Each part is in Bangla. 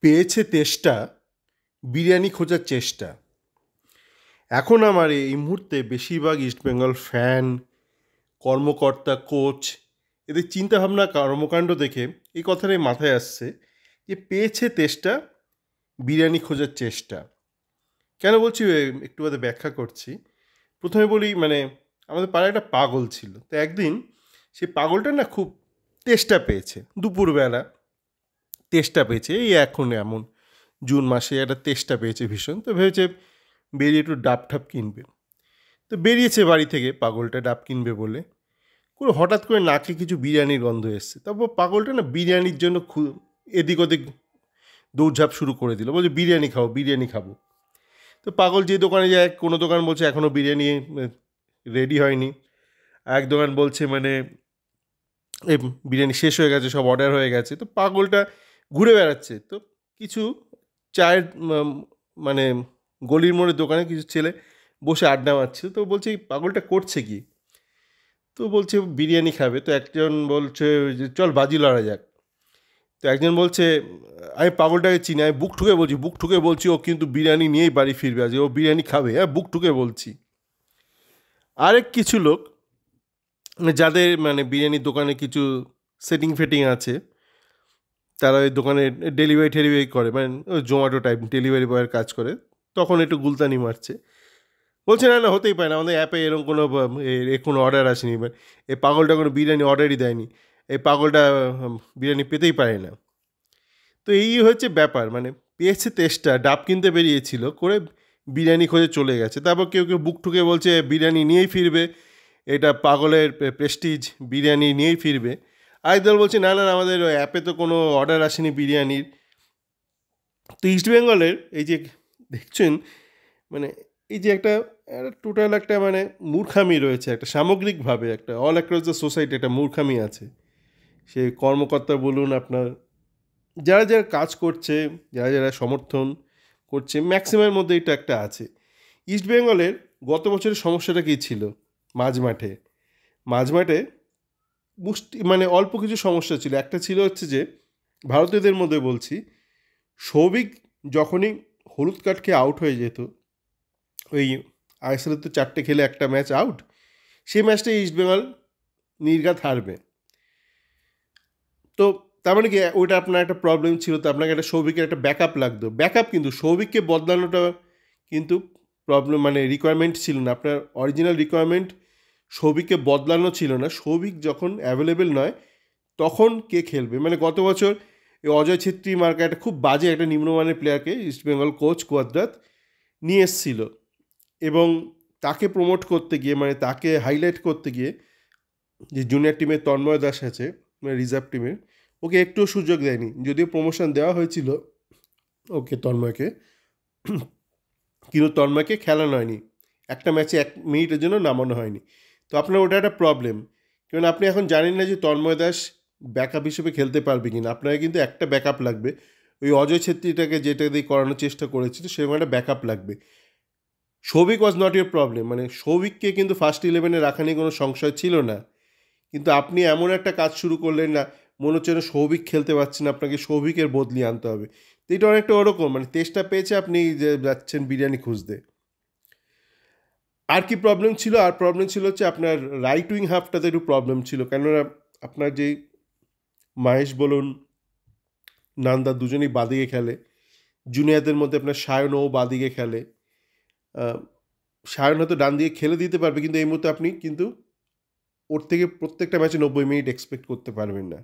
পেয়েছে তেষ্টা, বিরিয়ানি খোঁজার চেষ্টা। এখন আমার এই মুহূর্তে বেশিরভাগ ইস্টবেঙ্গল ফ্যান, কর্মকর্তা, কোচ এদের চিন্তাভাবনা কর্মকাণ্ড দেখে এই কথাটাই মাথায় আসছে যে পেয়েছে তেষ্টা, বিরিয়ানি খোঁজার চেষ্টা। কেন বলছি একটু বাদে ব্যাখ্যা করছি। প্রথমে বলি আমাদের পাড়ায় একটা পাগল ছিল। তো একদিন সেই পাগলটা না খুব তেষ্টা পেয়েছে, দুপুরবেলা তেষ্টা পেয়েছে। এই এখন এমন জুন মাসে একটা তেষ্টা পেয়েছে ভীষণ। তো ভেবেছে বেরিয়ে একটু ডাব ঠাব কিনবে। তো বেরিয়েছে বাড়ি থেকে পাগলটা ডাব কিনবে বলে। হঠাৎ করে নাকে কিছু বিরিয়ানির গন্ধ এসছে। তারপর পাগলটা না বিরিয়ানির জন্য এদিক ওদিক দৌড়ঝাঁপ শুরু করে দিল, বলছে বিরিয়ানি খাবো, বিরিয়ানি খাবো। তো পাগল যে দোকানে যায়, কোনো দোকান বলছে এখনও বিরিয়ানি রেডি হয়নি, এক দোকান বলছে এই বিরিয়ানি শেষ হয়ে গেছে, সব অর্ডার হয়ে গেছে। তো পাগলটা ঘুরে বেড়াচ্ছে। তো কিছু চায়ের মানে গলির মোড়ের দোকানে কিছু ছেলে বসে আড্ডা মারছে। তো বলছে এই পাগলটা করছে কি? তো বলছে বিরিয়ানি খাবে। তো একজন বলছে যে চল বাজি লড়া যাক। তো একজন বলছে আমি পাগলটাকে চিনি, আমি বুক ঠুকে বলছি ও কিন্তু বিরিয়ানি নিয়েই বাড়ি ফিরবে, আজ ও বিরিয়ানি খাবে, হ্যাঁ বুক ঠুকে বলছি। আরেক কিছু লোক যাদের বিরিয়ানির দোকানে কিছু সেটিং ফেটিং আছে, তারা ওই দোকানে ডেলিভারি টেলিভারি করে, ওই জোম্যাটো টাইপ ডেলিভারি বয়ের কাজ করে, তখন একটু গুলতানি মারছে। বলছে না না হতেই পারে না, আমাদের অ্যাপে এরকম কোনো অর্ডার আসেনি, এই পাগলটা কোনো বিরিয়ানি অর্ডারই দেয়নি, এই পাগলটা বিরিয়ানি পেতেই পারে না। তো এই হচ্ছে ব্যাপার, পেয়েছে তেষ্টা, ডাব কিনতে বেরিয়েছিল, করে বিরিয়ানি খোঁজে চলে গেছে। তারপর কেউ কেউ বুক ঠুকে বলছে বিরিয়ানি নিয়েই ফিরবে, এটা পাগলের প্রেস্টিজ, বিরিয়ানি নিয়েই ফিরবে। আরেক দল বলছে না না আমাদের অ্যাপে তো কোনো অর্ডার আসেনি বিরিয়ানির। তো ইস্টবেঙ্গলের এই যে দেখছেন এই যে একটা টোটাল একটা মূর্খামি রয়েছে, একটা সামগ্রিকভাবে একটা অল অ্যাক্রস দ্য সোসাইটি একটা মূর্খামি আছে। সে কর্মকর্তা বলুন, আপনার যারা যারা কাজ করছে, যারা যারা সমর্থন করছে, ম্যাক্সিমামের মধ্যে এটা একটা আছে। ইস্টবেঙ্গলের গত বছরের সমস্যাটা কী ছিল? মাঝমাঠে অল্প কিছু সমস্যা ছিল। একটা ছিল হচ্ছে যে ভারতীয়দের মধ্যে বলছি, সৌভিক যখনই হলুদ কার্ড খেয়ে আউট হয়ে যেত, ওই আইএসএলে তো 4টে খেলে একটা ম্যাচ আউট, সেই ম্যাচটা ইস্টবেঙ্গল নির্ঘাত হারবে। তো তার কি ওইটা আপনার একটা প্রবলেম ছিল। তো আপনাকে একটা সৌভিকের একটা ব্যাকআপ লাগতো, কিন্তু সৌভিককে বদলানোটা কিন্তু প্রবলেম রিকোয়ারমেন্ট ছিল না। আপনার অরিজিনাল রিকোয়ারমেন্ট সৌভিককে বদলানো ছিল না। সৌভিক যখন অ্যাভেলেবেল নয় তখন কে খেলবে? গত বছর এই অজয় ছেত্রী মার্কা একটা খুব বাজে একটা নিম্নমানের প্লেয়ারকে ইস্টবেঙ্গল কোচ কোয়াদ্রাত নিয়ে এসেছিল, এবং তাকে প্রমোট করতে গিয়ে তাকে হাইলাইট করতে গিয়ে যে জুনিয়র টিমের তন্ময় দাস আছে রিজার্ভ টিমের, ওকে একটুও সুযোগ দেয়নি। যদিও প্রমোশন দেওয়া হয়েছিল ওকে, তন্ময়কে, কিন্তু তন্ময়কে খেলানো হয়নি, একটা ম্যাচে 1 মিনিটের জন্য নামানো হয়নি। তো আপনার ওটা একটা প্রবলেম, কারণ আপনি এখন জানেন না যে তন্ময় দাস ব্যাকআপ হিসেবে খেলতে পারবে কিনা। আপনাকে কিন্তু একটা ব্যাকআপ লাগবে, ওই অজয় ছেত্রীটাকে যেটা দিয়ে করানোর চেষ্টা করেছি, তো সেরকম একটা ব্যাকআপ লাগবে। Souvik was not your problem, সৌভিককে কিন্তু ফার্স্ট 11-এ রাখা নিয়ে কোনো সংশয় ছিল না। কিন্তু আপনি এমন একটা কাজ শুরু করলেন না, মনে হচ্ছে না সৌভিক খেলতে পারছেন, আপনাকে সৌভিকের বদলি আনতে হবে। তো এটা অনেকটা ওরকম, তেষ্টা পেয়েছে, আপনি যে যাচ্ছেন বিরিয়ানি খুঁজতে। আর কি প্রবলেম ছিল? আর প্রবলেম ছিল হচ্ছে আপনার রাইট উইং হাফটাতে একটু প্রবলেম ছিল, কেননা আপনার যেই মাহেশ বলুন, নান্দা দুজনেই বাদিকে খেলে। জুনিয়রদের মধ্যে আপনার সায়নও বাদিকে খেলে। সায়ন হয়তো ডান দিকে খেলে দিতে পারবে, কিন্তু এই মুহূর্তে আপনি কিন্তু ওর থেকে প্রত্যেকটা ম্যাচে 90 মিনিট এক্সপেক্ট করতে পারবেন না।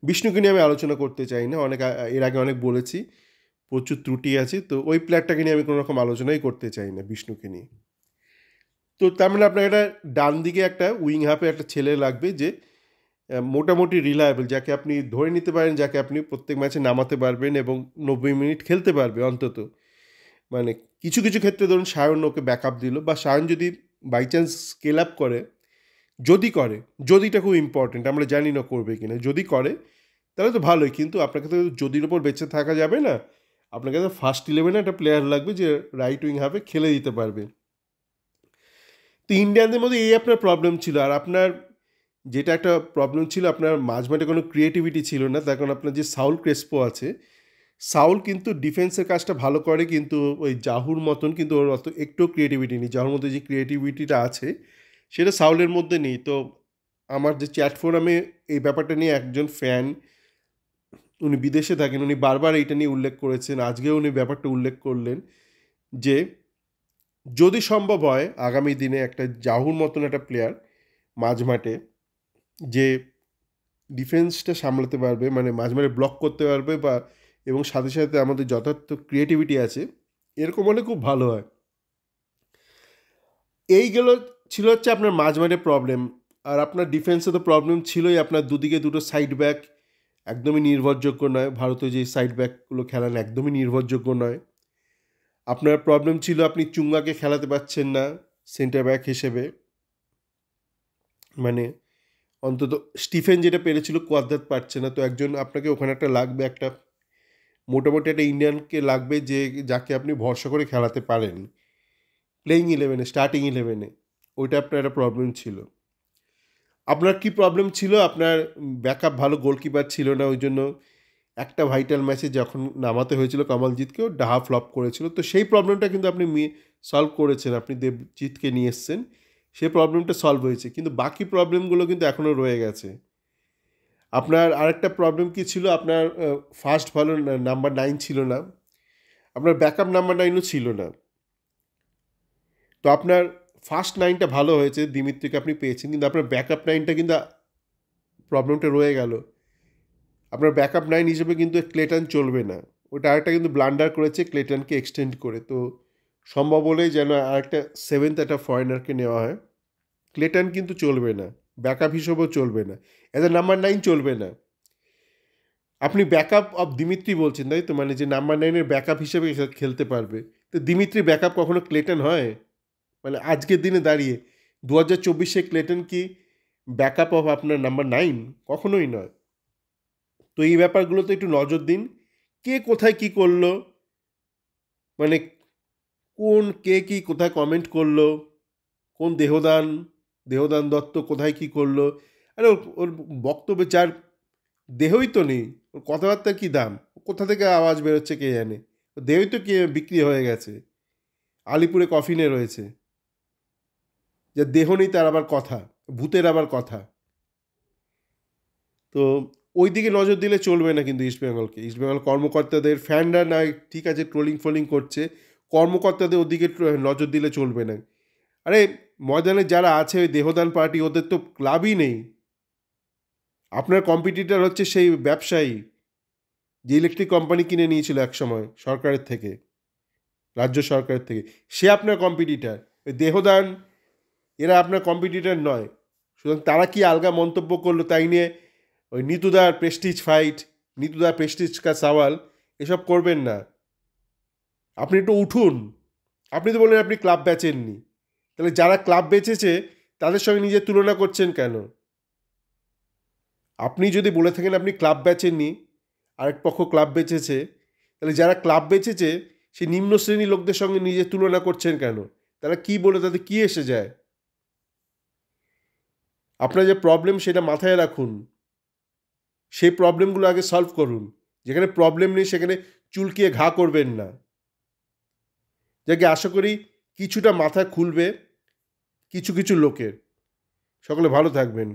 বিষ্ণুকে নিয়ে আমি আলোচনা করতে চাই না, এর আগে অনেক বলেছি প্রচুর ত্রুটি আছে। তো ওই প্লেয়ারটাকে নিয়ে আমি কোনো রকম আলোচনাই করতে চাই না বিষ্ণুকে নিয়ে। তো তার আপনার একটা ডান দিকে একটা উইং হাফে একটা ছেলে লাগবে যে মোটামুটি রিলায়েবল, যাকে আপনি ধরে নিতে পারেন, যাকে আপনি প্রত্যেক ম্যাচে নামাতে পারবেন এবং 90 মিনিট খেলতে পারবে অন্তত। কিছু কিছু ক্ষেত্রে ধরুন সায়ন ওকে ব্যাকআপ দিল, বা সায়ন যদি বাই চান্স স্কেল আপ করে, যদিটা খুব ইম্পর্টেন্ট, আমরা জানি না করবে কিনা, যদি করে তাহলে তো ভালোই। কিন্তু আপনাকে তো যদির ওপর বেঁচে থাকা যাবে না, আপনাকে তো ফার্স্ট 11-এ একটা প্লেয়ার লাগবে যে রাইট উইং হাফে খেলে দিতে পারবে। তো ইন্ডিয়ানদের মধ্যে এই আপনার প্রবলেম ছিল। আর আপনার যেটা একটা প্রবলেম ছিল, আপনার মাঝমাঠে কোনো ক্রিয়েটিভিটি ছিল না। তার কারণ আপনার যে সাউল ক্রেসপো আছে, সাউল কিন্তু ডিফেন্সের কাজটা ভালো করে, কিন্তু ওই জাহুর মতন কিন্তু ওর অত একটু ক্রিয়েটিভিটি নেই। জাহুর মধ্যে যে ক্রিয়েটিভিটিটা আছে সেটা সাউলের মধ্যে নেই। তো আমার যে চ্যাট ফোরামে এই ব্যাপারটা নিয়ে একজন ফ্যান, উনি বিদেশে থাকেন, উনি বারবার এইটা নিয়ে উল্লেখ করেছেন, আজকেও উনি ব্যাপারটা উল্লেখ করলেন যে যদি সম্ভব হয় আগামী দিনে একটা জাহুর মতন একটা প্লেয়ার মাঝমাঠে, যে ডিফেন্সটা সামলাতে পারবে, মানে মাঝমাঠে ব্লক করতে পারবে বা এবং সাথে সাথে আমাদের যথার্থ ক্রিয়েটিভিটি আছে, এরকম হলে খুব ভালো হয়। এইগুলো ছিল হচ্ছে আপনার মাঝমাঠে প্রবলেম। আর আপনার ডিফেন্সে তো প্রবলেম ছিলই, আপনার দুদিকে দুটো সাইড ব্যাক একদমই নির্ভরযোগ্য নয়। ভারতীয় যে সাইড ব্যাকগুলো খেলান একদমই নির্ভরযোগ্য নয়। আপনার প্রবলেম ছিল আপনি চুঙ্গাকে খেলাতে পারছেন না সেন্টার ব্যাক হিসেবে, মানে অন্তত স্টিফেন যেটা পেরেছিল কোয়াদ্রাত পারছে না। তো একজন আপনাকে ওখানে একটা লাগবে, একটা মোটামুটি একটা ইন্ডিয়ানকে লাগবে যে যাকে আপনি ভরসা করে খেলাতে পারেন প্লেইং ইলেভেনে, স্টার্টিং ইলেভেনে। ওইটা আপনার একটা প্রবলেম ছিল। আপনার কি প্রবলেম ছিল? আপনার ব্যাকআপ ভালো গোলকিপার ছিল না, ওই জন্য একটা ভাইটাল ম্যাচে যখন নামাতে হয়েছিল কমলজিৎকেও ডাহা ফ্লপ করেছিল। তো সেই প্রবলেমটা কিন্তু আপনি সলভ করেছেন, আপনি দেবজিৎকে নিয়ে এসছেন, সেই প্রবলেমটা সলভ হয়েছে। কিন্তু বাকি প্রবলেমগুলো কিন্তু এখনও রয়ে গেছে। আপনার আরেকটা প্রবলেম কি ছিল? আপনার ফার্স্ট ভালো নাম্বার 9 ছিল না, আপনার ব্যাকআপ নাম্বার 9ও ছিল না। তো আপনার ফার্স্ট 9টা ভালো হয়েছে, দিমিত্রিকে আপনি পেয়েছেন, কিন্তু আপনার ব্যাকআপ 9টা কিন্তু প্রবলেমটা রয়ে গেল। আপনার ব্যাকআপ 9 হিসেবে কিন্তু ক্লেটন চলবে না। ওটা আরেকটা কিন্তু ব্লান্ডার করেছে ক্লেটনকে এক্সটেন্ড করে। তো সম্ভব হলেই যেন আরেকটা সেভেন্থ একটা ফরেনারকে নেওয়া হয়। ক্লেটন কিন্তু চলবে না, ব্যাকআপ হিসেবেও চলবে না, এজ এ নাম্বার 9 চলবে না। আপনি ব্যাকআপ অফ দিমিত্রি বলছেন, তাই তো? মানে যে নাম্বার 9-এর ব্যাকআপ হিসেবে খেলতে পারবে। তো দিমিত্রি ব্যাকআপ কখনো ক্লেটন হয়? মানে আজকের দিনে দাঁড়িয়ে 2024-এ ক্লেটন কি ব্যাকআপ অফ আপনার নাম্বার 9? কখনোই নয়। তো এই ব্যাপারগুলোতে একটু নজর দিন। কে কোথায় কি করলো, মানে কে কি কোথায় কমেন্ট করলো, কোন দেহদান দত্ত কোথায় কি করলো। আরে ওর বক্তব্যে যার দেহই তো নেই, ওর কথাবার্তার কী দাম? কোথা থেকে আওয়াজ বেরোচ্ছে কে জানে। দেহই তো কে বিক্রি হয়ে গেছে, আলিপুরে কফিনে রয়েছে। যে দেহ নেই তার আবার কথা, ভূতের আবার কথা। তো ওই দিকে নজর দিলে চলবে না কিন্তু ইস্টবেঙ্গলকে। ইস্টবেঙ্গল কর্মকর্তাদের, ফ্যানরা না ঠিক আছে ট্রোলিং ফোলিং করছে, কর্মকর্তাদের ওদিকে নজর দিলে চলবে না। আরে ময়দানে যারা আছে ওই দেহদান পার্টি, ওদের তো ক্লাবই নেই। আপনার কম্পিটিটর হচ্ছে সেই ব্যবসায়ী যে ইলেকট্রিক কোম্পানি কিনে নিয়েছিল একসময় সরকারের থেকে, রাজ্য সরকারের থেকে, সে আপনার কম্পিটিটর। ওই দেহদান এরা আপনার কম্পিটিটর নয়। সুতরাং তারা কি আলগা মন্তব্য করলো তাই নিয়ে ওই নিতুদার প্রেস্টিজ ফাইট, নিতুদার প্রেস্টিজ কা সওয়াল, এসব করবেন না। আপনি একটু উঠুন। আপনি তো বললেন আপনি ক্লাব বেচেননি, তাহলে যারা ক্লাব বেচেছে তাদের সঙ্গে নিজের তুলনা করছেন কেন? আপনি যদি বলে থাকেন আপনি ক্লাব বেচেননি, আরেক পক্ষ ক্লাব বেচেছে, তাহলে যারা ক্লাব বেচেছে সেই নিম্ন শ্রেণীর লোকদের সঙ্গে নিজের তুলনা করছেন কেন? তারা কি বলে, তাদের কি এসে যায়? আপনার যে প্রবলেম সেটা মাথায় রাখুন, সেই প্রবলেমগুলো আগে সলভ করুন। যেখানে প্রবলেম নেই সেখানে চুলকিয়ে ঘা করবেন না। যাকে আশা করি কিছুটা মাথা খুলবে কিছু কিছু লোকের। সকলে ভালো থাকবেন।